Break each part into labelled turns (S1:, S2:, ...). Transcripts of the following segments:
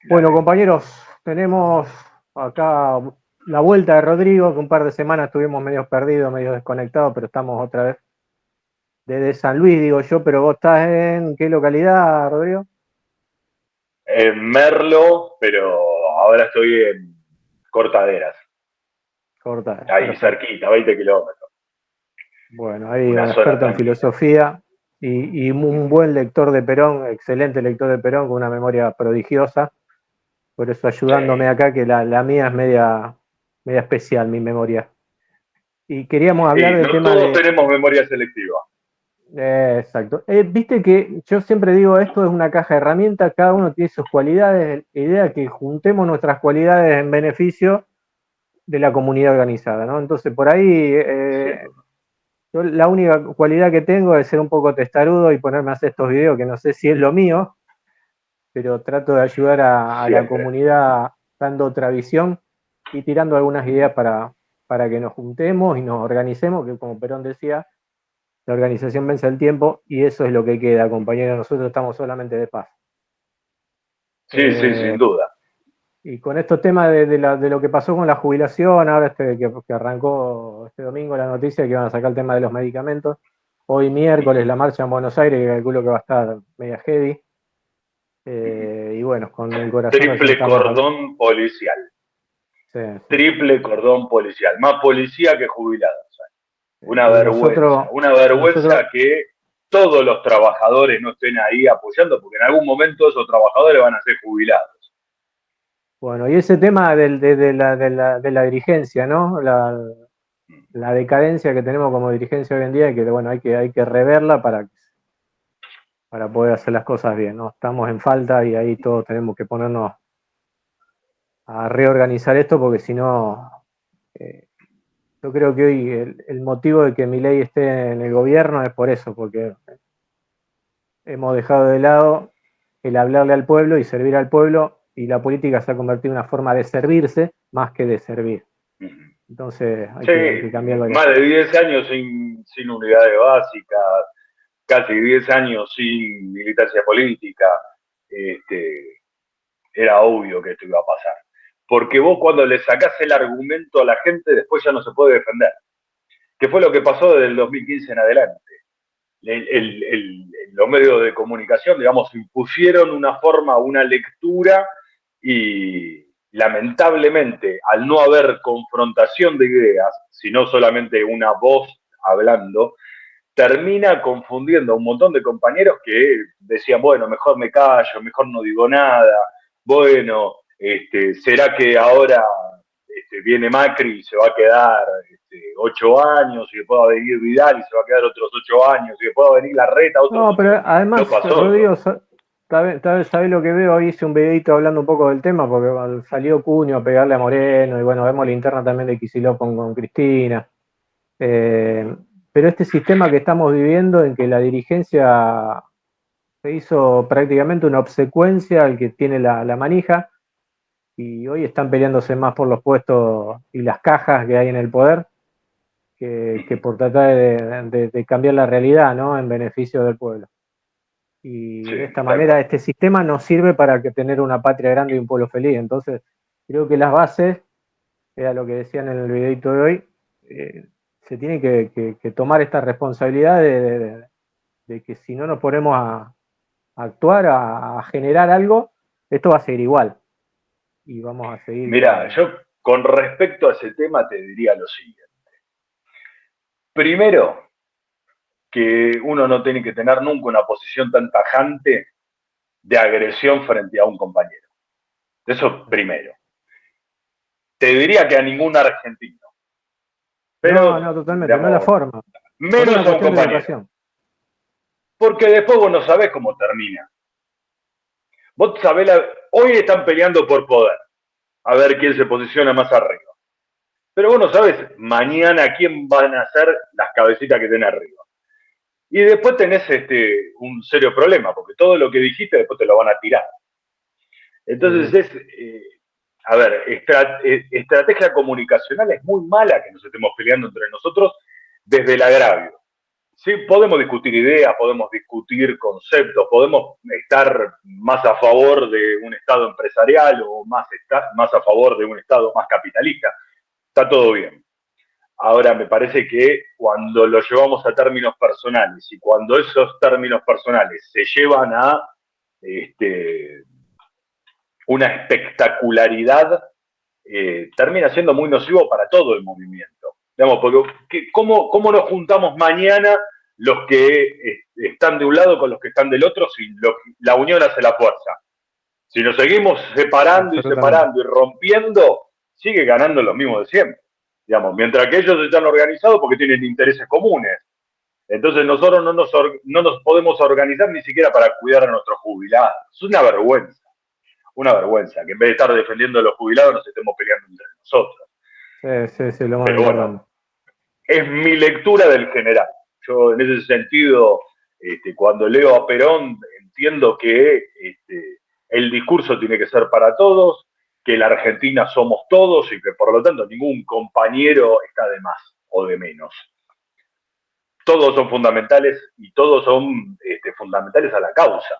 S1: Bueno, compañeros, tenemos acá la vuelta de Rodrigo, que un par de semanas estuvimos medio perdidos, medio desconectados, pero estamos otra vez desde San Luis, digo yo, pero vos estás en ¿qué localidad, Rodrigo?
S2: En Merlo, pero ahora estoy en Cortaderas,
S1: Corta,
S2: ahí
S1: perfecto.
S2: cerquita, 20 kilómetros.
S1: Bueno, ahí
S2: Una
S1: un
S2: zona
S1: experto en
S2: tranquila.
S1: filosofía y un buen lector de Perón, excelente lector de Perón, con una memoria prodigiosa, por eso ayudándome
S2: Sí.
S1: acá, que la mía es media especial, mi memoria. Y queríamos hablar
S2: Y
S1: del
S2: no
S1: tema
S2: todos
S1: de.
S2: tenemos memoria selectiva.
S1: Exacto. Viste que yo siempre digo, esto es una caja de herramientas, cada uno tiene sus cualidades, la idea que juntemos nuestras cualidades en beneficio de la comunidad organizada, ¿no? Entonces, por ahí,
S2: Sin duda.
S1: yo la única cualidad que tengo es ser un poco testarudo y ponerme a hacer estos videos, que no sé si es lo mío, pero trato de ayudar a la
S2: Siempre.
S1: comunidad dando otra visión y tirando algunas ideas para que nos juntemos y nos organicemos, que como Perón decía, la organización vence el tiempo y eso es lo que queda, compañeros. Nosotros estamos solamente de paso.
S2: Sí, sí, sin
S1: Eh,
S2: duda.
S1: y con estos temas de lo que pasó con la jubilación, ahora que arrancó este domingo la noticia de que van a sacar el tema de los medicamentos. Hoy miércoles la marcha en Buenos Aires, que calculo que va a estar media heavy. Y bueno, con el corazón recién
S2: Triple
S1: estamos.
S2: cordón policial.
S1: Sí, sí.
S2: Triple cordón policial. Más policía que jubilados. Una
S1: Y
S2: vergüenza.
S1: nosotros,
S2: Una
S1: nosotros,
S2: vergüenza que todos los trabajadores no estén ahí apoyando, porque en algún momento esos trabajadores van a ser jubilados.
S1: bueno, y ese tema de la dirigencia, ¿no? La decadencia que tenemos como dirigencia hoy en día y que, bueno, hay que reverla para poder hacer las cosas bien, ¿no? Estamos en falta y ahí todos tenemos que ponernos a reorganizar esto porque si no, eh, yo creo que hoy el motivo de que Milei esté en el gobierno es por eso, porque hemos dejado de lado el hablarle al pueblo y servir al pueblo y la política se ha convertido en una forma de servirse más que de servir. Entonces hay que cambiar
S2: Sí,
S1: varias
S2: más de
S1: cosas.
S2: 10 años sin unidades básicas, casi 10 años sin militancia política. Este, era obvio que esto iba a pasar. Porque vos cuando le sacás el argumento a la gente, después ya no se puede defender. Que fue lo que pasó desde el 2015 en adelante. Los medios de comunicación, digamos, impusieron una forma, una lectura y lamentablemente al no haber confrontación de ideas, sino solamente una voz hablando, termina confundiendo a un montón de compañeros que decían, bueno, mejor me callo, mejor no digo nada, bueno, ¿será que ahora viene Macri y se va a quedar 8 años y después va a venir Vidal y se va a quedar otros 8 años y después va a venir Larreta otros
S1: No,
S2: 8?
S1: pero
S2: No
S1: además,
S2: pasó eso.
S1: Rodrigo, ¿sabés lo que veo? Hoy hice un videito hablando un poco del tema, porque bueno, salió Cuño a pegarle a Moreno, y bueno, vemos la interna también de Kicillof con Cristina. Eh, pero este sistema que estamos viviendo, en que la dirigencia se hizo prácticamente una obsecuencia al que tiene la manija, y hoy están peleándose más por los puestos y las cajas que hay en el poder, que por tratar de cambiar la realidad, ¿no? En beneficio del pueblo. Y
S2: Sí,
S1: de esta
S2: tal
S1: manera
S2: cual.
S1: este sistema nos sirve para que tener una patria grande y un pueblo feliz. Entonces, creo que las bases, era lo que decían en el videito de hoy, se tiene que tomar esta responsabilidad de que si no nos ponemos a actuar, a generar algo, esto va a seguir igual y vamos a seguir
S2: Mira,
S1: con.
S2: yo con respecto a ese tema te diría lo siguiente. Primero, que uno no tiene que tener nunca una posición tan tajante de agresión frente a un compañero. Eso primero. Te diría que a ningún argentino,
S1: No,
S2: pero,
S1: no, totalmente, no es la
S2: digamos,
S1: forma, por una
S2: menos a un
S1: cuestión de
S2: compañero.
S1: educación.
S2: Porque después vos no sabés cómo termina. Vos sabés, hoy están peleando por poder, a ver quién se posiciona más arriba. Pero vos no sabés mañana quién van a ser las cabecitas que tenés arriba. Y después tenés un serio problema, porque todo lo que dijiste después te lo van a tirar. Entonces
S1: Sí.
S2: a ver, estrategia comunicacional es muy mala que nos estemos peleando entre nosotros desde el agravio. sí, podemos discutir ideas, podemos discutir conceptos, podemos estar más a favor de un Estado empresarial o más a favor de un Estado más capitalista. Está todo bien. Ahora, me parece que cuando lo llevamos a términos personales y cuando esos términos personales se llevan a una espectacularidad, termina siendo muy nocivo para todo el movimiento. Digamos, porque ¿cómo nos juntamos mañana los que están de un lado con los que están del otro si la unión hace la fuerza? Si nos seguimos separando y
S1: Absolutamente.
S2: separando y rompiendo, sigue ganando lo mismo de siempre. Digamos, mientras que ellos están organizados porque tienen intereses comunes. Entonces nosotros no nos podemos organizar ni siquiera para cuidar a nuestros jubilados. Es una vergüenza que en vez de estar defendiendo a los jubilados nos estemos peleando entre nosotros.
S1: Sí, lo más
S2: Pero
S1: importante.
S2: bueno, es mi lectura del general. Yo en ese sentido, cuando leo a Perón, entiendo que el discurso tiene que ser para todos, que la Argentina somos todos y que por lo tanto ningún compañero está de más o de menos. Todos son fundamentales y todos son fundamentales a la causa.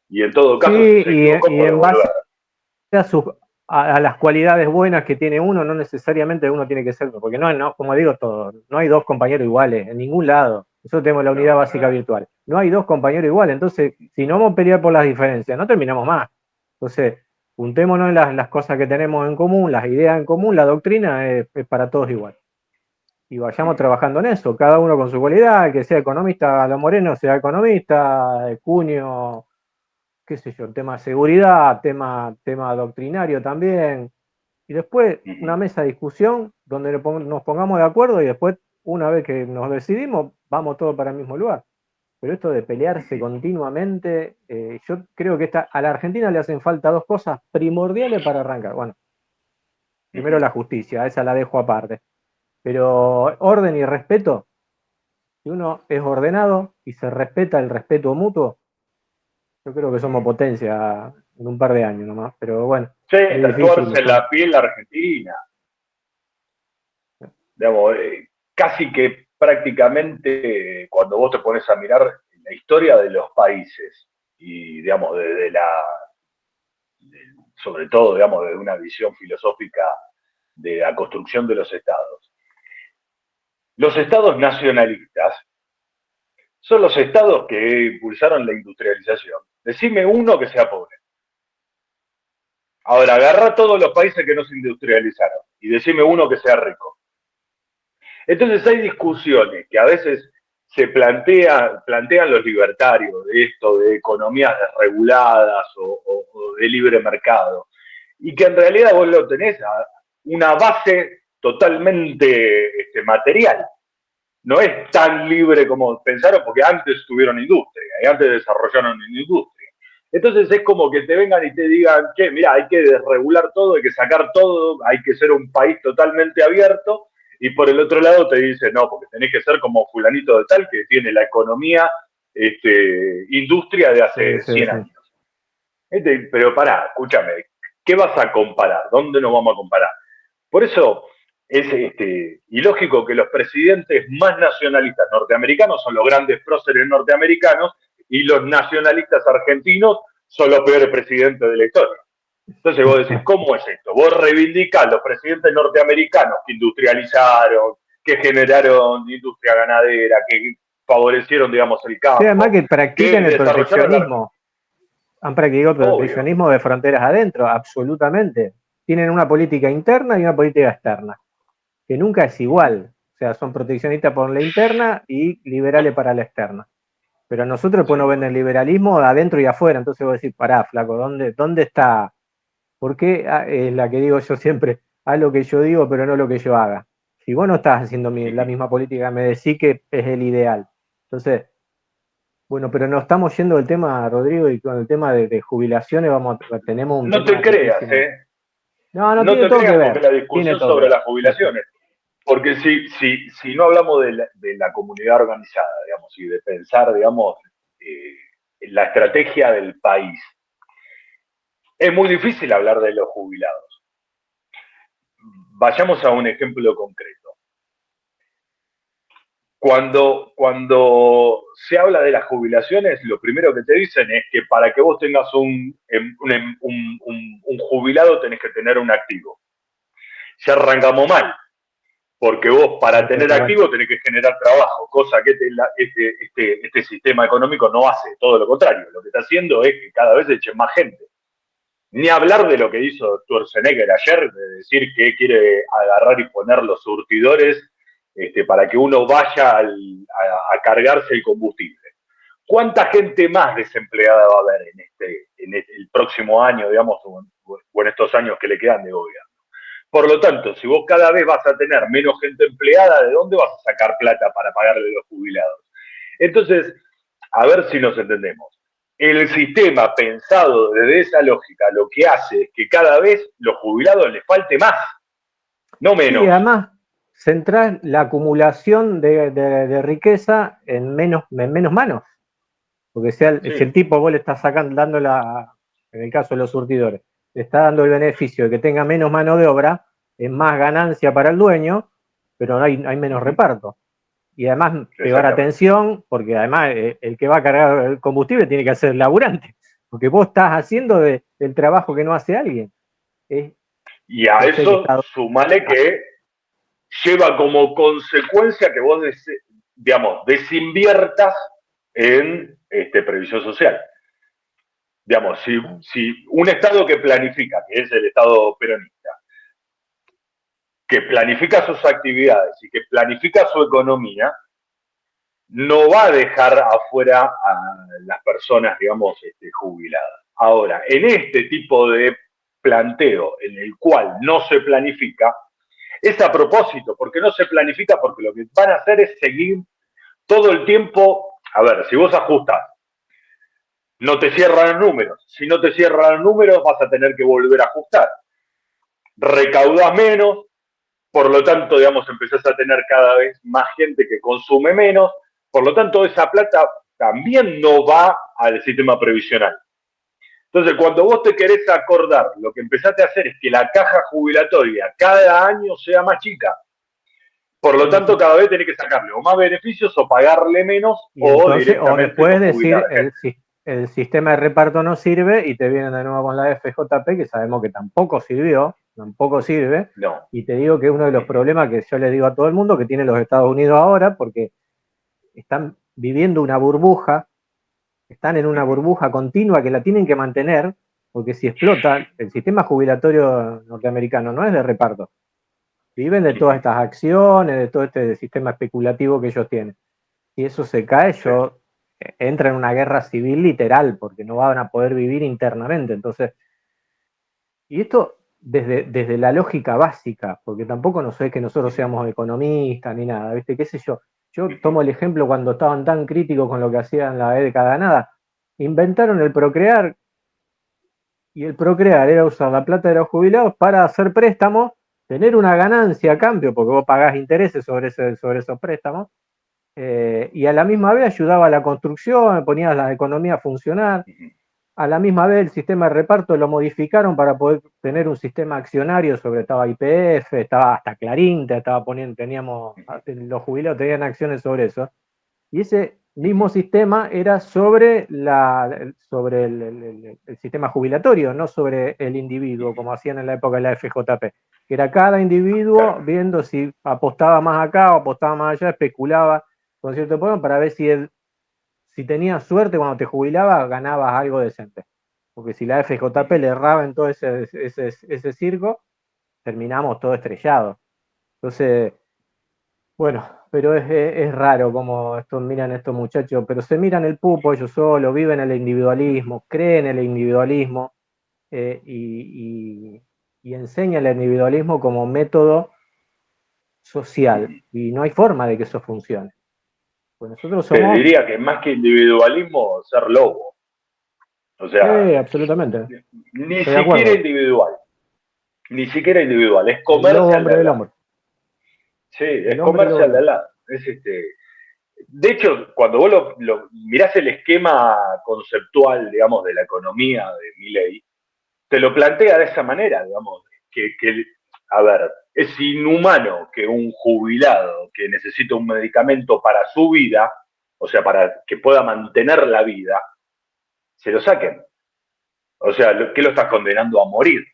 S2: Y en todo
S1: Sí,
S2: caso, si se equivocó,
S1: y
S2: puede
S1: en base
S2: volver.
S1: a, a las cualidades buenas que tiene uno, no necesariamente uno tiene que ser, porque no, como digo todo, no hay dos compañeros iguales en ningún lado. Nosotros tenemos la unidad básica virtual. No hay dos compañeros iguales, entonces, si no vamos a pelear por las diferencias, no terminamos más. Entonces, juntémonos en las cosas que tenemos en común, las ideas en común, la doctrina es para todos igual. Y vayamos trabajando en eso, cada uno con su cualidad, el que sea economista, a lo Moreno sea economista, Cuño, qué sé yo, tema de seguridad, tema doctrinario también. Y después una mesa de discusión donde nos pongamos de acuerdo y después, una vez que nos decidimos, vamos todos para el mismo lugar. Pero esto de pelearse continuamente, yo creo que a la Argentina le hacen falta dos cosas primordiales para arrancar. Bueno, primero la justicia, esa la dejo aparte. Pero orden y respeto, si uno es ordenado y se respeta el respeto mutuo, yo creo que somos potencia en un par de años nomás. Pero bueno,
S2: Sí,
S1: muy difícil.
S2: tatuarse la piel argentina. Digamos, casi que prácticamente cuando vos te pones a mirar la historia de los países y, digamos, sobre todo, digamos, de una visión filosófica de la construcción de los estados nacionalistas son los estados que impulsaron la industrialización. Decime uno que sea pobre. Ahora, agarra todos los países que no se industrializaron y decime uno que sea rico. Entonces hay discusiones que a veces plantean los libertarios de esto, de economías desreguladas o de libre mercado, y que en realidad vos lo tenés a una base totalmente material. No es tan libre como pensaron, porque antes tuvieron industria y antes desarrollaron industria. Entonces es como que te vengan y te digan, che, mira, hay que desregular todo, hay que sacar todo, hay que ser un país totalmente abierto, y por el otro lado te dicen, no, porque tenés que ser como fulanito de tal, que tiene la economía, industria de hace
S1: Sí,
S2: 100
S1: sí.
S2: años. Pero pará, escúchame, ¿qué vas a comparar? ¿Dónde nos vamos a comparar? Por eso es ilógico que los presidentes más nacionalistas norteamericanos son los grandes próceres norteamericanos y los nacionalistas argentinos son los peores presidentes de la historia. Entonces vos decís, ¿cómo es esto? Vos reivindicás los presidentes norteamericanos que industrializaron, que generaron industria ganadera, que favorecieron, digamos, el
S1: Sí, además
S2: campo,
S1: que
S2: que
S1: practican el
S2: desarrollaron la...
S1: proteccionismo. Han practicado el
S2: Obvio.
S1: proteccionismo de fronteras adentro, absolutamente. Tienen una política interna y una política externa, que nunca es igual. O sea, son proteccionistas por la interna y liberales para la externa. Pero a nosotros después nos venden liberalismo de adentro y afuera. Entonces vos decís, pará, flaco, ¿dónde está? ¿Por qué es la que digo yo siempre? Haz lo que yo digo, pero no lo que yo haga. Si vos no estás haciendo la misma política, me decís que es el ideal. Entonces, bueno, pero nos estamos yendo del tema, Rodrigo, y con el tema de jubilaciones tenemos un
S2: No te
S1: tema
S2: creas,
S1: riquísimo. No
S2: No
S1: tiene
S2: te
S1: todo que
S2: creas porque
S1: ver,
S2: la
S1: tiene
S2: discusión
S1: todo que
S2: sobre
S1: ver.
S2: las
S1: Sí, sí.
S2: jubilaciones, porque si no hablamos de la comunidad organizada, digamos, y de pensar, digamos, en la estrategia del país, es muy difícil hablar de los jubilados. Vayamos a un ejemplo concreto. Cuando se habla de las jubilaciones, lo primero que te dicen es que para que vos tengas un jubilado tenés que tener un activo. Ya arrancamos mal, porque vos para tener activo tenés que generar trabajo, cosa que este sistema económico no hace, todo lo contrario. Lo que está haciendo es que cada vez echen más gente. Ni hablar de lo que hizo Schwarzenegger ayer, de decir que quiere agarrar y poner los surtidores para que uno vaya a cargarse el combustible. ¿Cuánta gente más desempleada va a haber en el próximo año, digamos, o en estos años que le quedan de gobierno? Por lo tanto, si vos cada vez vas a tener menos gente empleada, ¿de dónde vas a sacar plata para pagarle a los jubilados? Entonces, a ver si nos entendemos. El sistema pensado desde esa lógica lo que hace es que cada vez los jubilados les falte más, no menos.
S1: Sí, además, centrar la acumulación de riqueza en menos manos. Porque si el tipo vos le estás dando en el caso de los surtidores, le está dando el beneficio de que tenga menos mano de obra, es más ganancia para el dueño, pero hay menos reparto. Y además peor atención, porque además el que va a cargar el combustible tiene que hacer el laburante, porque vos estás haciendo del trabajo que no hace alguien.
S2: Y a eso sumale que lleva como consecuencia que vos, digamos, desinviertas en previsión social. Digamos, si un Estado que planifica, que es el Estado peronista, que planifica sus actividades y que planifica su economía, no va a dejar afuera a las personas, digamos, jubiladas. Ahora, en este tipo de planteo en el cual no se planifica, es a propósito, porque no se planifica, porque lo que van a hacer es seguir todo el tiempo. A ver, si vos ajustas, no te cierran los números. Si no te cierran los números, vas a tener que volver a ajustar. Recaudás menos, por lo tanto, digamos, empezás a tener cada vez más gente que consume menos, por lo tanto, esa plata también no va al sistema previsional. Entonces, cuando vos te querés acordar, lo que empezaste a hacer es que la caja jubilatoria cada año sea más chica. Por lo tanto, cada vez tenés que sacarle o más beneficios o pagarle menos o directamente
S1: después decir el sistema de reparto no sirve y te vienen de nuevo con la FJP, que sabemos que tampoco sirvió, tampoco sirve.
S2: No.
S1: Y te digo que es uno de los problemas que yo le digo a todo el mundo que tiene los Estados Unidos ahora, porque están viviendo una burbuja, están en una burbuja continua que la tienen que mantener, porque si explota, el sistema jubilatorio norteamericano no es de reparto. Viven de todas estas acciones, de todo este sistema especulativo que ellos tienen. Si eso se cae, entra en una guerra civil literal, porque no van a poder vivir internamente. Entonces, y esto desde la lógica básica, porque tampoco no es que nosotros seamos economistas ni nada, ¿viste? ¿Qué sé yo? Yo tomo el ejemplo cuando estaban tan críticos con lo que hacían en la década ganada. Inventaron el procrear, y el procrear era usar la plata de los jubilados para hacer préstamos, tener una ganancia a cambio, porque vos pagás intereses sobre esos préstamos, y a la misma vez ayudaba a la construcción, ponía la economía a funcionar. A la misma vez el sistema de reparto lo modificaron para poder tener un sistema accionario, estaba YPF, estaba hasta Clarín, los jubilados tenían acciones sobre eso. Y ese mismo sistema era sobre el sistema jubilatorio, no sobre el individuo, como hacían en la época de la FJP, que era cada individuo viendo si apostaba más acá o apostaba más allá, especulaba con cierto poder para ver si tenías suerte cuando te jubilabas, ganabas algo decente. Porque si la FJP le erraba en todo ese circo, terminamos todo estrellado. Entonces, bueno, pero es raro como miran estos muchachos, pero se miran el pupo ellos solos, viven el individualismo, creen en el individualismo y enseñan el individualismo como método social. Y no hay forma de que eso funcione. Pues nosotros somos...
S2: Te diría que más que individualismo, ser lobo. O sea,
S1: sí, absolutamente.
S2: Ni siquiera individual. Ni siquiera individual. Es comerse
S1: el hombre del hombre.
S2: Sí, es comerse al de al lado. De hecho, cuando vos mirás el esquema conceptual, digamos, de la economía de Milei, te lo plantea de esa manera, digamos, a ver, es inhumano que un jubilado que necesita un medicamento para su vida, o sea, para que pueda mantener la vida, se lo saquen. O sea, ¿qué lo estás condenando a morir?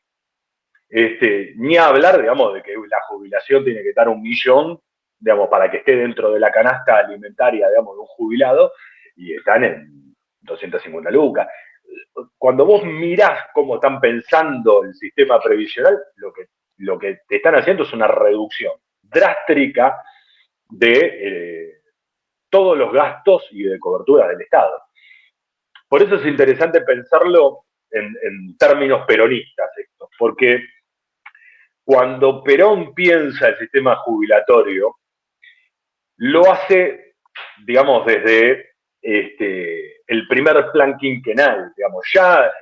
S2: Ni hablar, digamos, de que la jubilación tiene que estar 1.000.000, digamos, para que esté dentro de la canasta alimentaria, digamos, de un jubilado, y están en 250 lucas. Cuando vos mirás cómo están pensando el sistema previsional, lo que te están haciendo es una reducción drástica de todos los gastos y de cobertura del Estado. Por eso es interesante pensarlo en términos peronistas esto, porque cuando Perón piensa el sistema jubilatorio, lo hace, digamos, desde el primer plan quinquenal, digamos, ya,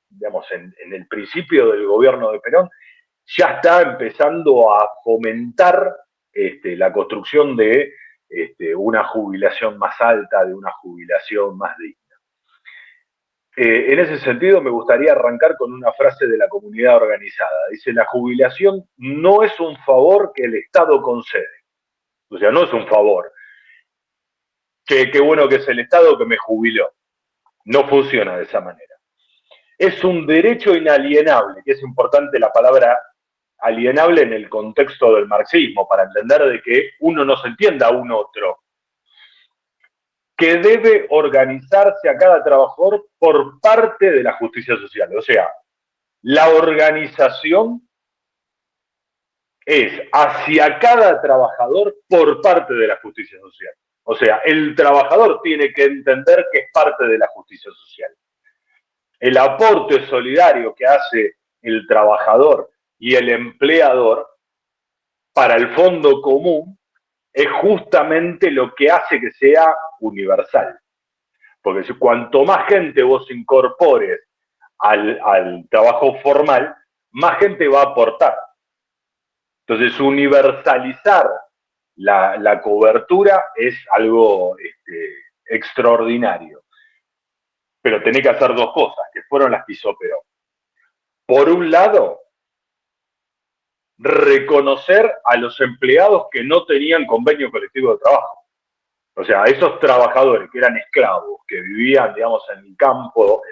S2: digamos, en el principio del gobierno de Perón, ya está empezando a fomentar la construcción de una jubilación más alta, de una jubilación más digna. En ese sentido, me gustaría arrancar con una frase de la comunidad organizada. Dice, la jubilación no es un favor que el Estado concede. O sea, no es un favor. Qué bueno que es el Estado que me jubiló. No funciona de esa manera. Es un derecho inalienable, que es importante la palabra alienable en el contexto del marxismo, para entender de que uno no se entienda a un otro, que debe organizarse a cada trabajador por parte de la justicia social. O sea, la organización es hacia cada trabajador por parte de la justicia social. O sea, el trabajador tiene que entender que es parte de la justicia social. El aporte solidario que hace el trabajador y el empleador para el fondo común es justamente lo que hace que sea universal. Porque si cuanto más gente vos incorpores al trabajo formal, más gente va a aportar. Entonces, universalizar la cobertura es algo extraordinario. Pero tenés que hacer dos cosas, que fueron las que hizo Perón. Por un lado, reconocer a los empleados que no tenían convenio colectivo de trabajo. O sea, esos trabajadores que eran esclavos, que vivían, digamos, en el campo,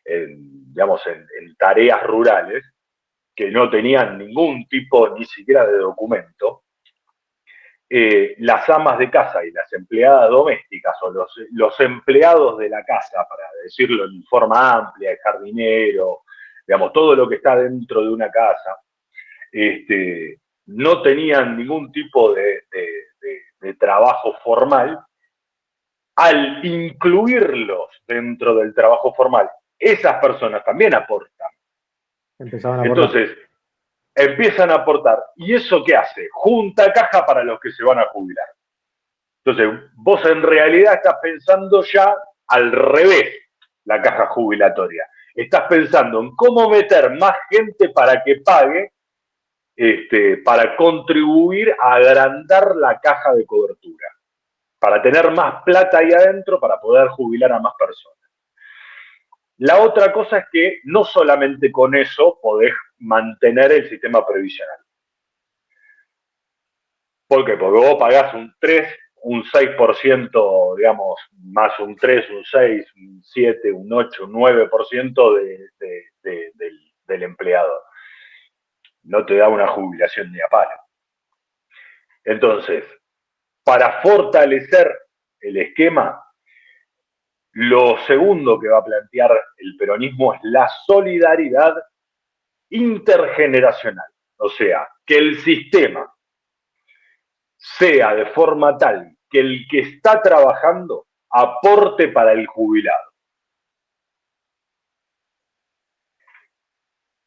S2: digamos, en tareas rurales, que no tenían ningún tipo ni siquiera de documento, las amas de casa y las empleadas domésticas o los empleados de la casa, para decirlo en forma amplia, el jardinero, digamos, todo lo que está dentro de una casa, no tenían ningún tipo de trabajo formal. Al incluirlos dentro del trabajo formal, esas personas también aportan.
S1: Empezaban a aportar.
S2: Entonces, empiezan a aportar. ¿Y eso qué hace? Junta caja para los que se van a jubilar. Entonces, vos en realidad estás pensando ya al revés la caja jubilatoria. Estás pensando en cómo meter más gente para que pague, para contribuir a agrandar la caja de cobertura, para tener más plata ahí adentro para poder jubilar a más personas. La otra cosa es que no solamente con eso podés mantener el sistema previsional. ¿Por qué? Porque vos pagás un 3, un 6%, digamos, más un 3, un 6, un 7, un 8, un 9% del empleado. No te da una jubilación ni a palo. Entonces, para fortalecer el esquema, lo segundo que va a plantear el peronismo es la solidaridad intergeneracional. O sea, que el sistema sea de forma tal que el que está trabajando aporte para el jubilado.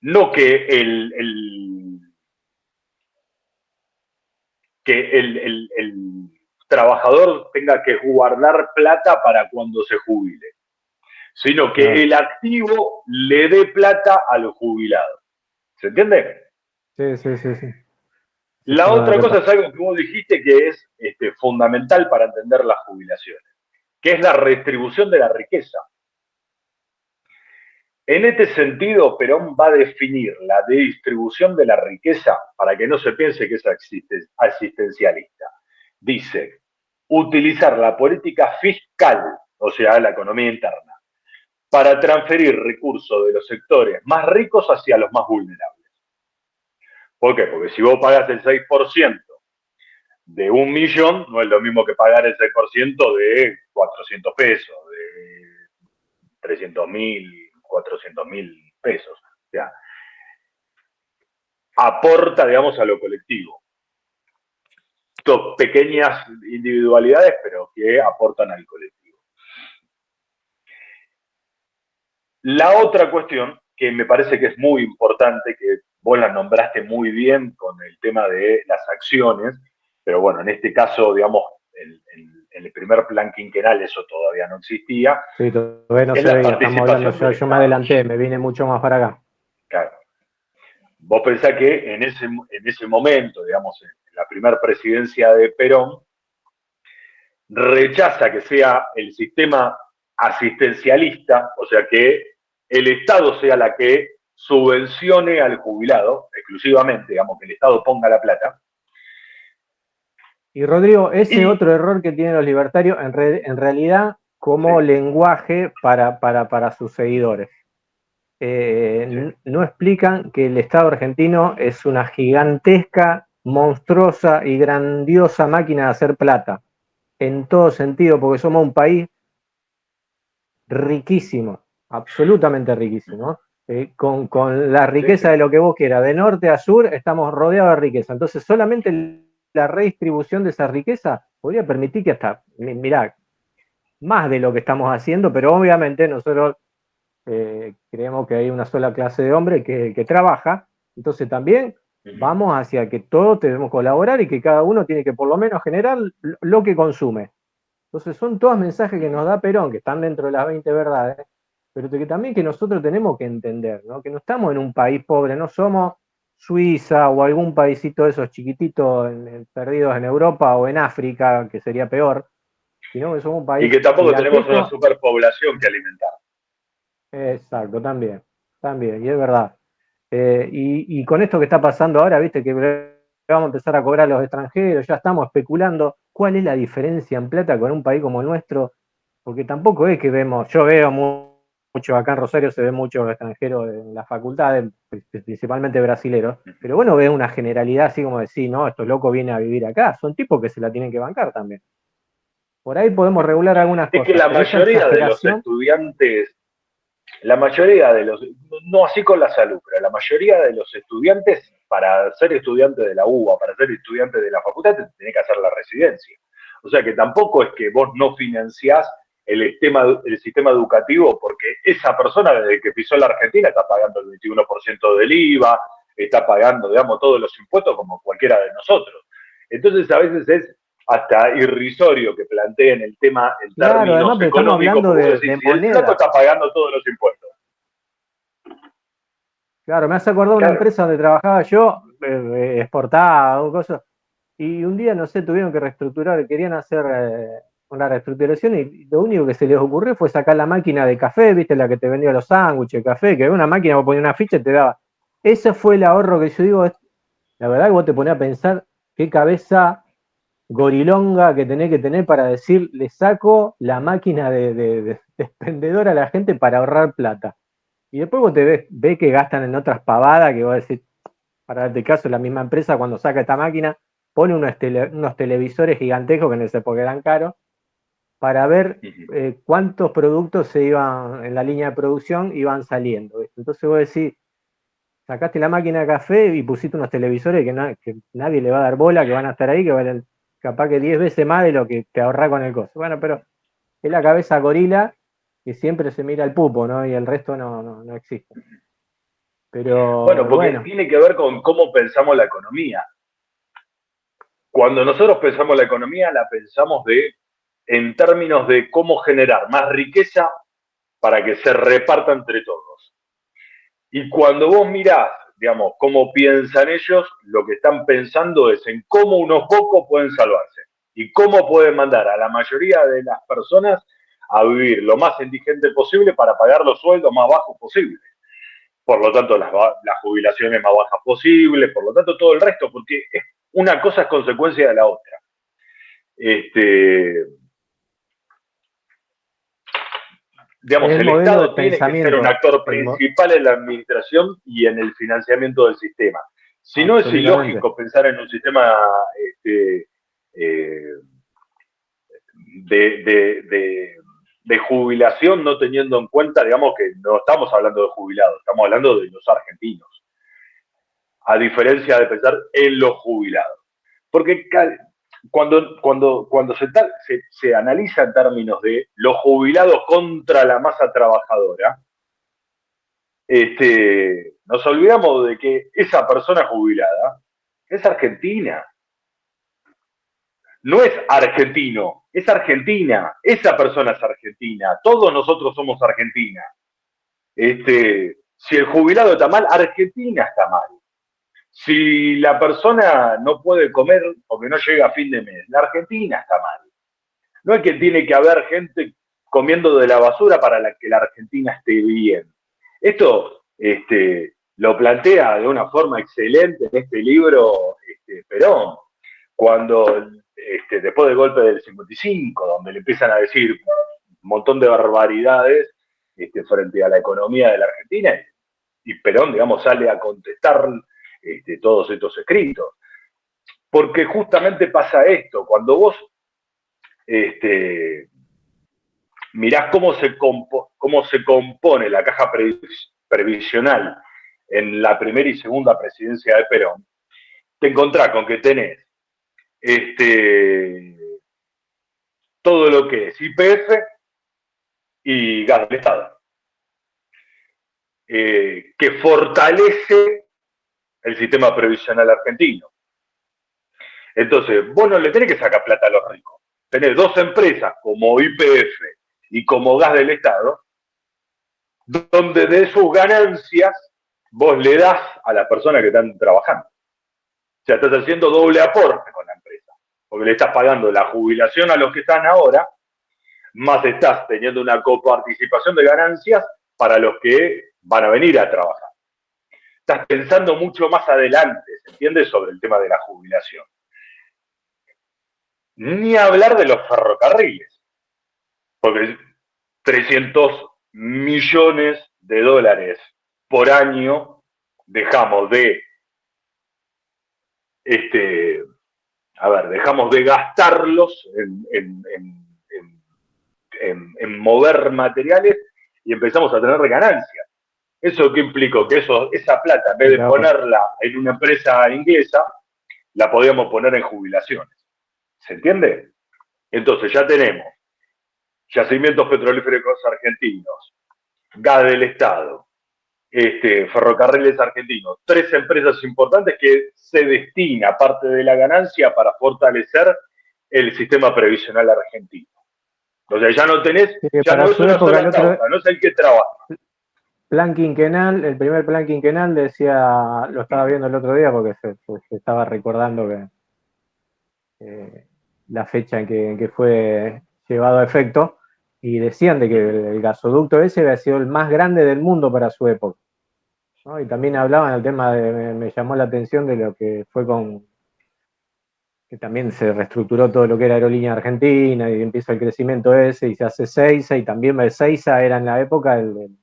S2: No que el trabajador tenga que guardar plata para cuando se jubile, sino que el activo le dé plata a los jubilados. ¿Se entiende?
S1: Sí, sí, sí, sí.
S2: La otra cosa es algo que vos dijiste que es fundamental para entender las jubilaciones, que es la redistribución de la riqueza. En este sentido, Perón va a definir la distribución de la riqueza para que no se piense que es asistencialista. Dice, utilizar la política fiscal, o sea, la economía interna, para transferir recursos de los sectores más ricos hacia los más vulnerables. ¿Por qué? Porque si vos pagas el 6% de 1.000.000, no es lo mismo que pagar el 6% de 400 pesos, de 300.000, 400.000 pesos. O sea, aporta, digamos, a lo colectivo. Pequeñas individualidades, pero que aportan al colectivo. La otra cuestión, que me parece que es muy importante, que vos la nombraste muy bien con el tema de las acciones, pero bueno, en este caso, digamos, en el primer plan quinquenal eso todavía no existía.
S1: Sí, todavía no
S2: Es
S1: se
S2: la
S1: veía, estamos hablando,
S2: participación del
S1: yo me
S2: Estado.
S1: adelanté, me vine mucho más para acá.
S2: Claro. Vos pensás que en ese momento, digamos, en la primera presidencia de Perón, rechaza que sea el sistema asistencialista, o sea, que el Estado sea la que subvencione al jubilado exclusivamente, digamos, que el Estado ponga la plata.
S1: Y Rodrigo, ese
S2: Y,
S1: otro error que tienen los libertarios, en realidad, como
S2: sí,
S1: lenguaje para sus seguidores.
S2: sí.
S1: No explican que el Estado argentino es una gigantesca, monstruosa y grandiosa máquina de hacer plata, en todo sentido, porque somos un país riquísimo, absolutamente riquísimo, con la
S2: Sí,
S1: riqueza
S2: sí.
S1: de lo que vos quieras, de norte a sur estamos rodeados de riqueza, entonces solamente la redistribución de esa riqueza podría permitir que hasta, mirá, más de lo que estamos haciendo, pero obviamente nosotros creemos que hay una sola clase de hombre que trabaja, entonces también vamos hacia que todos debemos colaborar y que cada uno tiene que por lo menos generar lo que consume. Entonces son todos mensajes que nos da Perón, que están dentro de las 20 verdades, pero que también que nosotros tenemos que entender, ¿no? Que no estamos en un país pobre, no somos Suiza o algún paísito de esos chiquititos perdidos en Europa o en África, que sería peor, sino que somos un
S2: Y
S1: país
S2: que tampoco tenemos una
S1: gigantesco.
S2: superpoblación que alimentar.
S1: Exacto, también, y es verdad. Y con esto que está pasando ahora, viste que vamos a empezar a cobrar a los extranjeros, ya estamos especulando cuál es la diferencia en plata con un país como el nuestro, porque tampoco es que vemos, yo veo mucho, acá en Rosario se ve mucho extranjeros en las facultades, principalmente brasileros, pero bueno, ve una generalidad así como decir, no, estos locos vienen a vivir acá, son tipos que se la tienen que bancar también. Por ahí podemos regular algunas
S2: Es que
S1: cosas,
S2: la
S1: pero esa
S2: mayoría de los
S1: exageración.
S2: estudiantes, la mayoría de los, no así con la salud, pero la mayoría de los estudiantes, para ser estudiante de la UBA, para ser estudiante de la facultad, te tenés que hacer la residencia. O sea que tampoco es que vos no financiás el sistema educativo, porque esa persona desde que pisó la Argentina está pagando el 21% del IVA, está pagando, digamos, todos los impuestos como cualquiera de nosotros. Entonces a veces es hasta irrisorio que planteen el tema en
S1: Claro, además,
S2: términos
S1: pero estamos
S2: económicos,
S1: hablando
S2: porque vos
S1: de
S2: decís, si el flaco
S1: moneda.
S2: está pagando todos los impuestos.
S1: Claro, me hace acordar una
S2: Claro.
S1: empresa donde trabajaba yo, exportaba, cosas, y un día, no sé, tuvieron que reestructurar, querían hacer una reestructuración y lo único que se les ocurrió fue sacar la máquina de café, viste, la que te vendía los sándwiches, café, que era una máquina, vos ponías una ficha y te daba. Ese fue el ahorro que yo digo, la verdad que vos te ponés a pensar qué cabeza gorilonga que tener para decir, le saco la máquina de expendedor a la gente para ahorrar plata. Y después vos ves que gastan en otras pavadas, que vos decís, para darte caso, la misma empresa cuando saca esta máquina pone unos televisores gigantescos que en esa época eran caros, para ver cuántos productos se iban en la línea de producción iban saliendo. ¿Viste? Entonces vos decís, sacaste la máquina de café y pusiste unos televisores que nadie le va a dar bola, que van a estar ahí, que valen capaz que 10 veces más de lo que te ahorrás con el costo. Bueno, pero es la cabeza gorila que siempre se mira al pupo, ¿no? Y el resto no existe.
S2: Bueno,
S1: Pero
S2: porque
S1: bueno,
S2: tiene que ver con cómo pensamos la economía. Cuando nosotros pensamos la economía, la pensamos en términos de cómo generar más riqueza para que se reparta entre todos. Y cuando vos mirás, digamos, cómo piensan ellos, lo que están pensando es en cómo unos pocos pueden salvarse y cómo pueden mandar a la mayoría de las personas a vivir lo más indigente posible para pagar los sueldos más bajos posibles. Por lo tanto, las jubilaciones más bajas posibles, por lo tanto, todo el resto, porque una cosa es consecuencia de la otra. Digamos, el Estado tiene que ser un actor principal en la administración y en el financiamiento del sistema. Si no, es ilógico pensar en un sistema de jubilación no teniendo en cuenta, digamos, que no estamos hablando de jubilados, estamos hablando de los argentinos. A diferencia de pensar en los jubilados. Porque cuando se analiza en términos de los jubilados contra la masa trabajadora, nos olvidamos de que esa persona jubilada es argentina. No es argentino, es argentina. Esa persona es argentina. Todos nosotros somos Argentina. Si el jubilado está mal, Argentina está mal. Si la persona no puede comer porque no llega a fin de mes, la Argentina está mal. No es que tiene que haber gente comiendo de la basura para que la Argentina esté bien. Esto lo plantea de una forma excelente en este libro Perón, cuando después del golpe del 55, donde le empiezan a decir un montón de barbaridades frente a la economía de la Argentina, y Perón, digamos, sale a contestar todos estos escritos. Porque justamente pasa esto, cuando vos mirás cómo se compone la caja previsional en la primera y segunda presidencia de Perón, te encontrás con que tenés todo lo que es YPF y gas del Estado, que fortalece el sistema previsional argentino. Entonces, vos no le tenés que sacar plata a los ricos. Tenés dos empresas como YPF y como gas del Estado, donde de sus ganancias vos le das a las personas que están trabajando. O sea, estás haciendo doble aporte con la empresa, porque le estás pagando la jubilación a los que están ahora, más estás teniendo una coparticipación de ganancias para los que van a venir a trabajar. Estás pensando mucho más adelante, ¿se entiende?, sobre el tema de la jubilación. Ni hablar de los ferrocarriles, porque 300 millones de dólares por año dejamos de dejamos de gastarlos en mover materiales y empezamos a tener ganancias. ¿Eso qué implicó? Que esa plata, en vez de ponerla en una empresa inglesa, la podíamos poner en jubilaciones. ¿Se entiende? Entonces ya tenemos yacimientos petrolíferos argentinos, gas del Estado, ferrocarriles argentinos, 3 empresas importantes que se destina parte de la ganancia para fortalecer el sistema previsional argentino. O sea, ya no tenés, ya no es una sola causa, no es el que trabaja.
S1: Plan quinquenal, el primer plan quinquenal decía, lo estaba viendo el otro día porque se estaba recordando que la fecha en que fue llevado a efecto, y decían de que el gasoducto ese había sido el más grande del mundo para su época, ¿no? Y también hablaban del tema me llamó la atención de lo que fue que también se reestructuró todo lo que era Aerolínea Argentina y empieza el crecimiento ese y se hace Ezeiza, y también Ezeiza era en la época el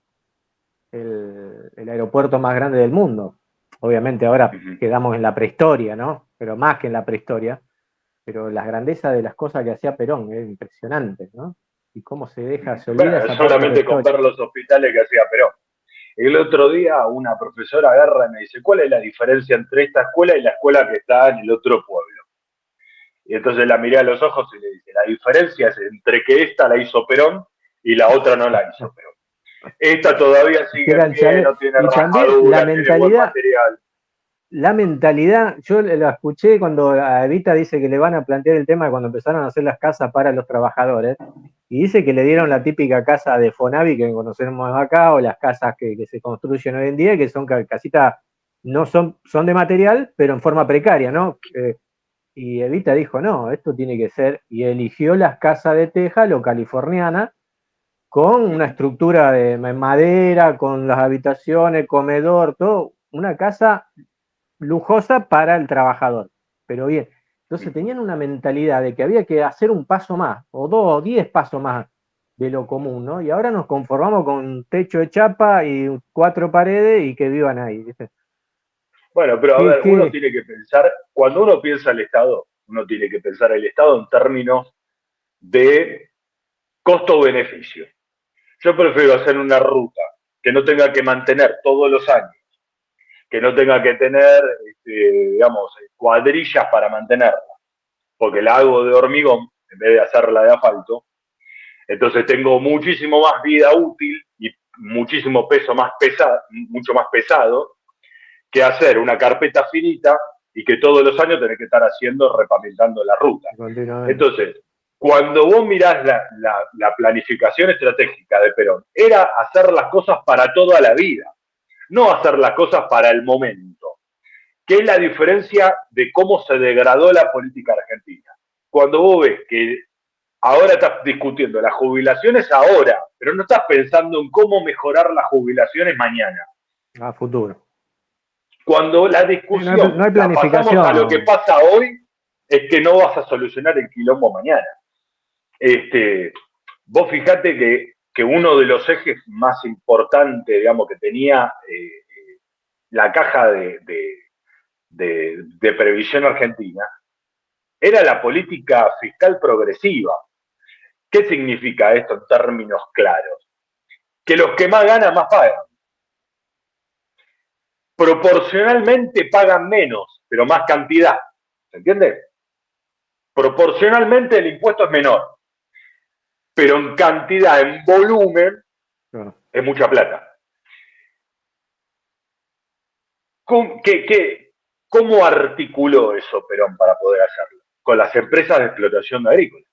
S1: aeropuerto más grande del mundo. Obviamente ahora quedamos en la prehistoria, ¿no? Pero más que en la prehistoria. Pero la grandeza de las cosas que hacía Perón es impresionante, ¿no? Y cómo se olvida esa
S2: solamente con ver los hospitales que hacía Perón. El otro día una profesora agarra y me dice, ¿cuál es la diferencia entre esta escuela y la escuela que está en el otro pueblo? Y entonces la miré a los ojos y le dije, la diferencia es entre que esta la hizo Perón y la otra no la hizo Perón. Esta todavía sigue en pie, no tiene rajadura, tiene buen material.
S1: La mentalidad, yo la escuché cuando a Evita dice que le van a plantear el tema de cuando empezaron a hacer las casas para los trabajadores, y dice que le dieron la típica casa de Fonavi que conocemos acá, o las casas que se construyen hoy en día, que son casitas, no son de material, pero en forma precaria, ¿no? Y Evita dijo, no, esto tiene que ser, y eligió las casas de teja, lo californiana, con una estructura de madera, con las habitaciones, comedor, todo, una casa lujosa para el trabajador, pero bien. Entonces tenían una mentalidad de que había que hacer un paso más, o 2 o 10 pasos más de lo común, ¿no? Y ahora nos conformamos con un techo de chapa y 4 paredes y que vivan ahí, ¿viste?
S2: Bueno, pero a
S1: ¿Qué,
S2: ver, uno
S1: qué?
S2: tiene que pensar, cuando uno piensa el Estado, uno tiene que pensar el Estado en términos de costo-beneficio. Yo prefiero hacer una ruta que no tenga que mantener todos los años, que no tenga que tener, digamos, cuadrillas para mantenerla, porque la hago de hormigón en vez de hacerla de asfalto. Entonces tengo muchísimo más vida útil y muchísimo peso más pesado, mucho más pesado que hacer una carpeta finita y que todos los años tenés que estar haciendo, repavimentando la ruta.
S1: Continuamente.
S2: Entonces, cuando vos mirás la planificación estratégica de Perón, era hacer las cosas para toda la vida, no hacer las cosas para el momento, que es la diferencia de cómo se degradó la política argentina. Cuando vos ves que ahora estás discutiendo las jubilaciones ahora, pero no estás pensando en cómo mejorar las jubilaciones mañana.
S1: A futuro.
S2: Cuando la discusión
S1: No hay
S2: la pasamos a lo que
S1: planificación.
S2: pasa hoy, es que no vas a solucionar el quilombo mañana. Vos fijate que uno de los ejes más importantes, digamos, que tenía la caja de previsión argentina era la política fiscal progresiva. ¿Qué significa esto en términos claros? Que los que más ganan más pagan. Proporcionalmente pagan menos, pero más cantidad. ¿Se entiende? Proporcionalmente el impuesto es menor, pero en cantidad, en volumen,
S1: Claro.
S2: es mucha plata. ¿Cómo articuló eso Perón para poder hacerlo? Con las empresas de explotación agrícola.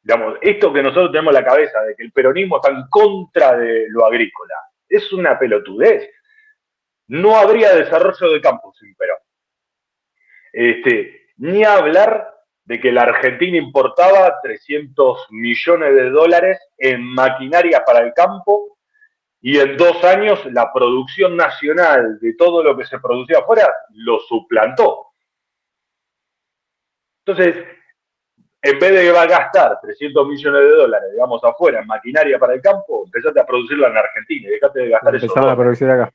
S2: Digamos, esto que nosotros tenemos en la cabeza de que el peronismo está en contra de lo agrícola, es una pelotudez. No habría desarrollo de campo sin Perón. Ni hablar de que la Argentina importaba 300 millones de dólares en maquinaria para el campo y en 2 años la producción nacional de todo lo que se producía afuera lo suplantó. Entonces, en vez de gastar 300 millones de dólares, digamos, afuera en maquinaria para el campo, empezaste a producirla en Argentina y dejaste de
S1: La
S2: gastar esos
S1: empezaron a
S2: dólares.
S1: producir acá.